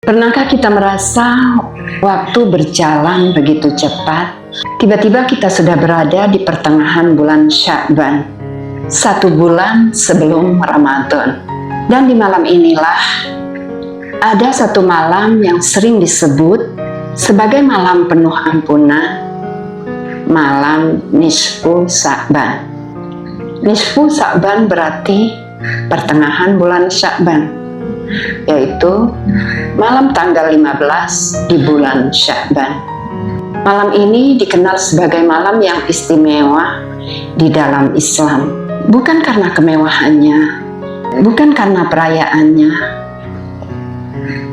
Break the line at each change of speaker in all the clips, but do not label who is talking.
Pernahkah kita merasa waktu berjalan begitu cepat? Tiba-tiba kita sudah berada di pertengahan bulan Sya'ban, 1 bulan sebelum Ramadan. Dan di malam inilah ada satu malam yang sering disebut sebagai malam penuh ampunan, malam Nisfu Sya'ban. Nisfu Sya'ban berarti pertengahan bulan Sya'ban, yaitu malam tanggal 15 di bulan Sya'ban. Malam ini dikenal sebagai malam yang istimewa di dalam Islam, bukan karena kemewahannya, bukan karena perayaannya,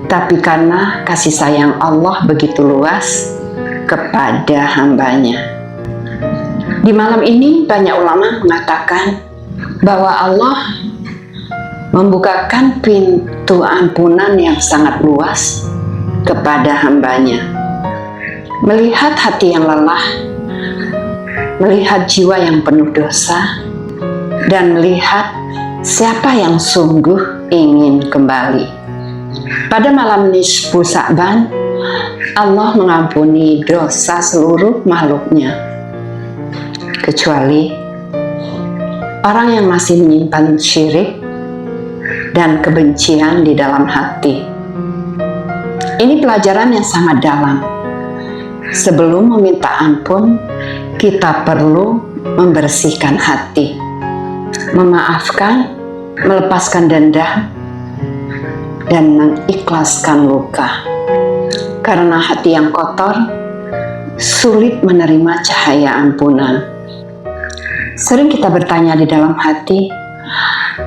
tapi karena kasih sayang Allah begitu luas kepada hambanya. Di malam ini banyak ulama mengatakan bahwa Allah membukakan pintu ampunan yang sangat luas kepada hambanya. Melihat hati yang lelah, melihat jiwa yang penuh dosa, dan melihat siapa yang sungguh ingin kembali. Pada malam Nisfu Sya'ban, Allah mengampuni dosa seluruh makhluknya, kecuali orang yang masih menyimpan syirik dan kebencian di dalam hati. Ini pelajaran yang sangat dalam. Sebelum meminta ampun, kita perlu membersihkan hati, memaafkan, melepaskan dendam, dan mengikhlaskan luka. Karena hati yang kotor sulit menerima cahaya ampunan. Sering kita bertanya di dalam hati,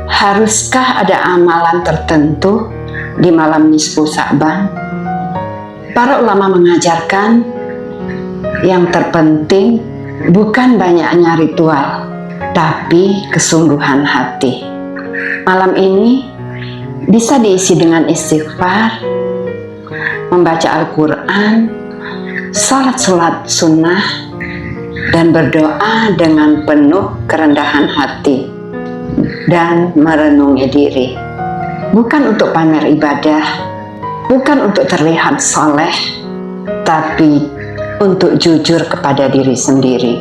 haruskah ada amalan tertentu di malam Nisfu Sya'ban? Para ulama mengajarkan yang terpenting bukan banyaknya ritual, tapi kesungguhan hati. Malam ini bisa diisi dengan istighfar, membaca Al-Quran, salat sunnah, dan berdoa dengan penuh kerendahan hati dan merenungi diri. Bukan untuk pamer ibadah, bukan untuk terlihat soleh, tapi untuk jujur kepada diri sendiri.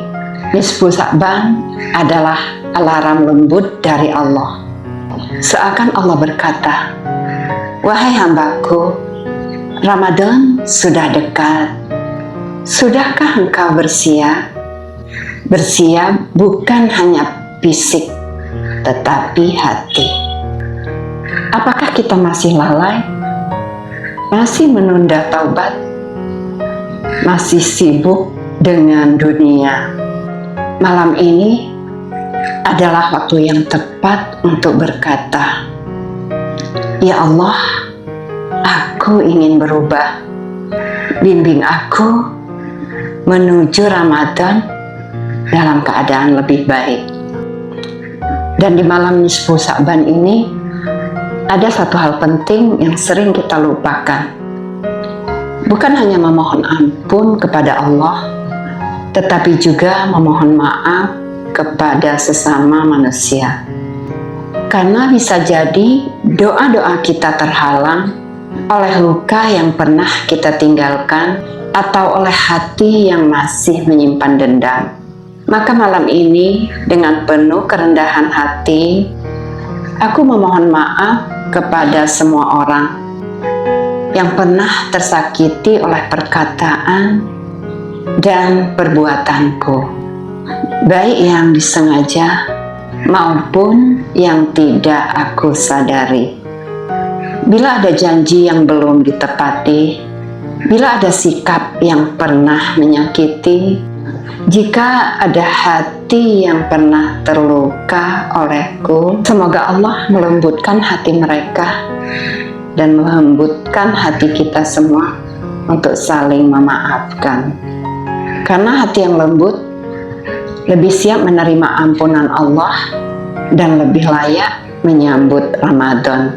Nisfu Sya'ban adalah alarm lembut dari Allah. Seakan Allah berkata, "Wahai hambaku, Ramadan sudah dekat. Sudahkah engkau bersiap? Bersiap bukan hanya fisik, tetapi hati." Apakah kita masih lalai? Masih menunda taubat? Masih sibuk dengan dunia? Malam ini adalah waktu yang tepat untuk berkata, "Ya Allah, aku ingin berubah. Bimbing aku menuju Ramadan dalam keadaan lebih baik." Dan di malam Nisfu Sya'ban ini ada satu hal penting yang sering kita lupakan. Bukan hanya memohon ampun kepada Allah, tetapi juga memohon maaf kepada sesama manusia. Karena bisa jadi doa-doa kita terhalang oleh luka yang pernah kita tinggalkan atau oleh hati yang masih menyimpan dendam. Maka malam ini dengan penuh kerendahan hati, aku memohon maaf kepada semua orang yang pernah tersakiti oleh perkataan dan perbuatanku, baik yang disengaja maupun yang tidak aku sadari. Bila ada janji yang belum ditepati, bila ada sikap yang pernah menyakiti, jika ada hati yang pernah terluka olehku, semoga Allah melembutkan hati mereka dan melembutkan hati kita semua untuk saling memaafkan. Karena hati yang lembut lebih siap menerima ampunan Allah dan lebih layak menyambut Ramadan.